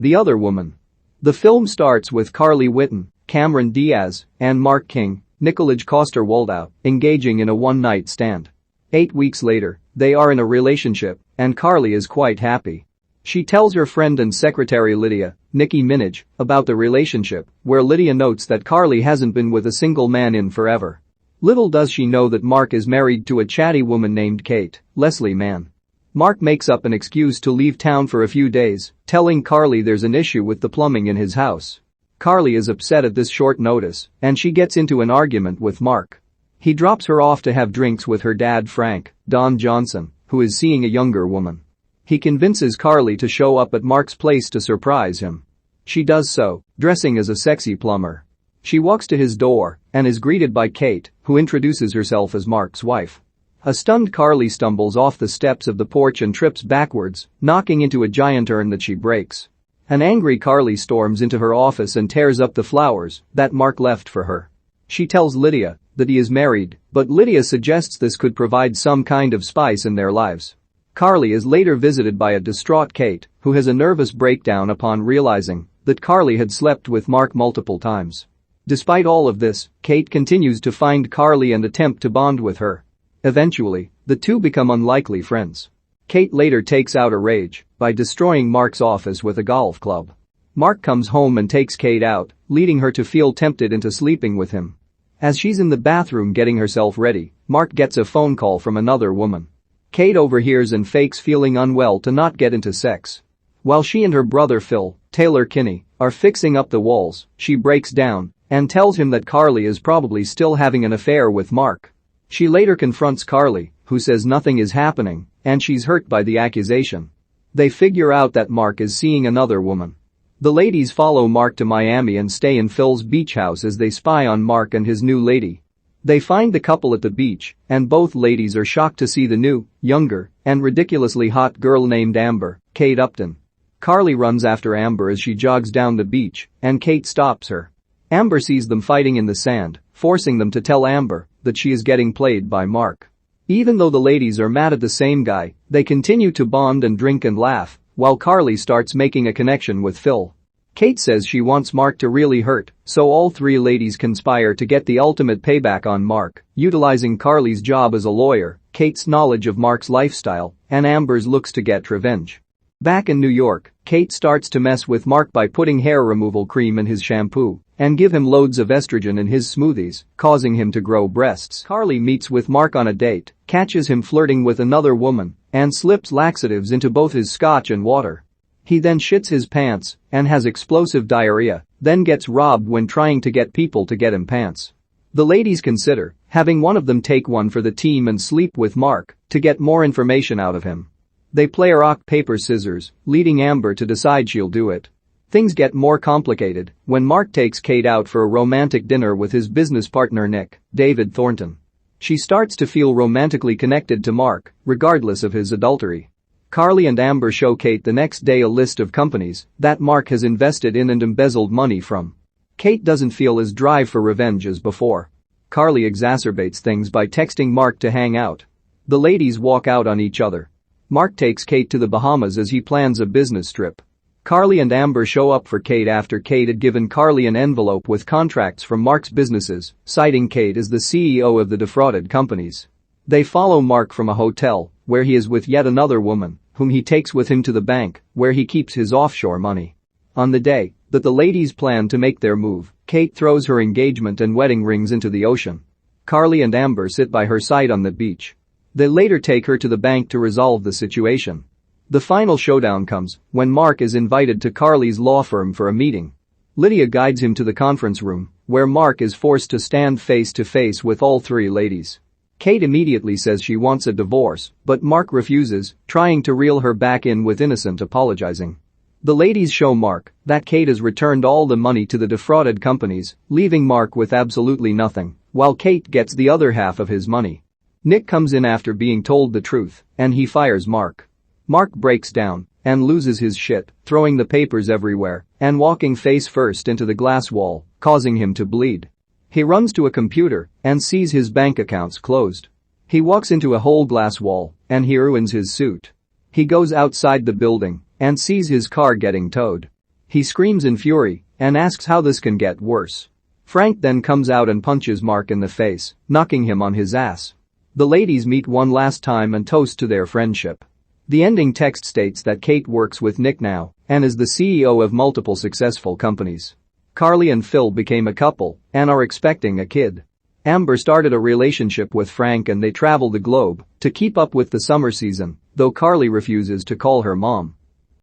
The Other Woman. The film starts with Carly Whitten, Cameron Diaz, and Mark King, Nikolaj Coster-Waldau, engaging in a one-night stand. 8 weeks later, they are in a relationship, and Carly is quite happy. She tells her friend and secretary Lydia, Nicki Minaj, about the relationship, where Lydia notes that Carly hasn't been with a single man in forever. Little does she know that Mark is married to a chatty woman named Kate, Leslie Mann. Mark makes up an excuse to leave town for a few days, telling Carly there's an issue with the plumbing in his house. Carly is upset at this short notice, and she gets into an argument with Mark. He drops her off to have drinks with her dad Frank, Don Johnson, who is seeing a younger woman. He convinces Carly to show up at Mark's place to surprise him. She does so, dressing as a sexy plumber. She walks to his door and is greeted by Kate, who introduces herself as Mark's wife. A stunned Carly stumbles off the steps of the porch and trips backwards, knocking into a giant urn that she breaks. An angry Carly storms into her office and tears up the flowers that Mark left for her. She tells Lydia that he is married, but Lydia suggests this could provide some kind of spice in their lives. Carly is later visited by a distraught Kate, who has a nervous breakdown upon realizing that Carly had slept with Mark multiple times. Despite all of this, Kate continues to find Carly and attempt to bond with her. Eventually, the two become unlikely friends. Kate later takes out a rage by destroying Mark's office with a golf club. Mark comes home and takes Kate out, leading her to feel tempted into sleeping with him. As she's in the bathroom getting herself ready, Mark gets a phone call from another woman. Kate overhears and fakes feeling unwell to not get into sex. While she and her brother Phil, Taylor Kinney, are fixing up the walls, she breaks down and tells him that Carly is probably still having an affair with Mark. She later confronts Carly, who says nothing is happening, and she's hurt by the accusation. They figure out that Mark is seeing another woman. The ladies follow Mark to Miami and stay in Phil's beach house as they spy on Mark and his new lady. They find the couple at the beach, and both ladies are shocked to see the new, younger, and ridiculously hot girl named Amber, Kate Upton. Carly runs after Amber as she jogs down the beach, and Kate stops her. Amber sees them fighting in the sand, forcing them to tell Amber that she is getting played by Mark. Even though the ladies are mad at the same guy, they continue to bond and drink and laugh, while Carly starts making a connection with Phil. Kate says she wants Mark to really hurt, so all three ladies conspire to get the ultimate payback on Mark, utilizing Carly's job as a lawyer, Kate's knowledge of Mark's lifestyle, and Amber's looks to get revenge. Back in New York, Kate starts to mess with Mark by putting hair removal cream in his shampoo and give him loads of estrogen in his smoothies, causing him to grow breasts. Carly meets with Mark on a date, catches him flirting with another woman, and slips laxatives into both his scotch and water. He then shits his pants and has explosive diarrhea, then gets robbed when trying to get people to get him pants. The ladies consider having one of them take one for the team and sleep with Mark to get more information out of him. They play rock, paper, scissors, leading Amber to decide she'll do it. Things get more complicated when Mark takes Kate out for a romantic dinner with his business partner Nick, David Thornton. She starts to feel romantically connected to Mark, regardless of his adultery. Carly and Amber show Kate the next day a list of companies that Mark has invested in and embezzled money from. Kate doesn't feel as dry for revenge as before. Carly exacerbates things by texting Mark to hang out. The ladies walk out on each other. Mark takes Kate to the Bahamas as he plans a business trip. Carly and Amber show up for Kate after Kate had given Carly an envelope with contracts from Mark's businesses, citing Kate as the CEO of the defrauded companies. They follow Mark from a hotel, where he is with yet another woman, whom he takes with him to the bank, where he keeps his offshore money. On the day that the ladies plan to make their move, Kate throws her engagement and wedding rings into the ocean. Carly and Amber sit by her side on the beach. They later take her to the bank to resolve the situation. The final showdown comes when Mark is invited to Carly's law firm for a meeting. Lydia guides him to the conference room, where Mark is forced to stand face to face with all three ladies. Kate immediately says she wants a divorce, but Mark refuses, trying to reel her back in with innocent apologizing. The ladies show Mark that Kate has returned all the money to the defrauded companies, leaving Mark with absolutely nothing, while Kate gets the other half of his money. Nick comes in after being told the truth, and he fires Mark. Mark breaks down and loses his shit, throwing the papers everywhere and walking face first into the glass wall, causing him to bleed. He runs to a computer and sees his bank accounts closed. He walks into a whole glass wall and he ruins his suit. He goes outside the building and sees his car getting towed. He screams in fury and asks how this can get worse. Frank then comes out and punches Mark in the face, knocking him on his ass. The ladies meet one last time and toast to their friendship. The ending text states that Kate works with Nick now and is the CEO of multiple successful companies. Carly and Phil became a couple and are expecting a kid. Amber started a relationship with Frank and they travel the globe to keep up with the summer season, though Carly refuses to call her mom.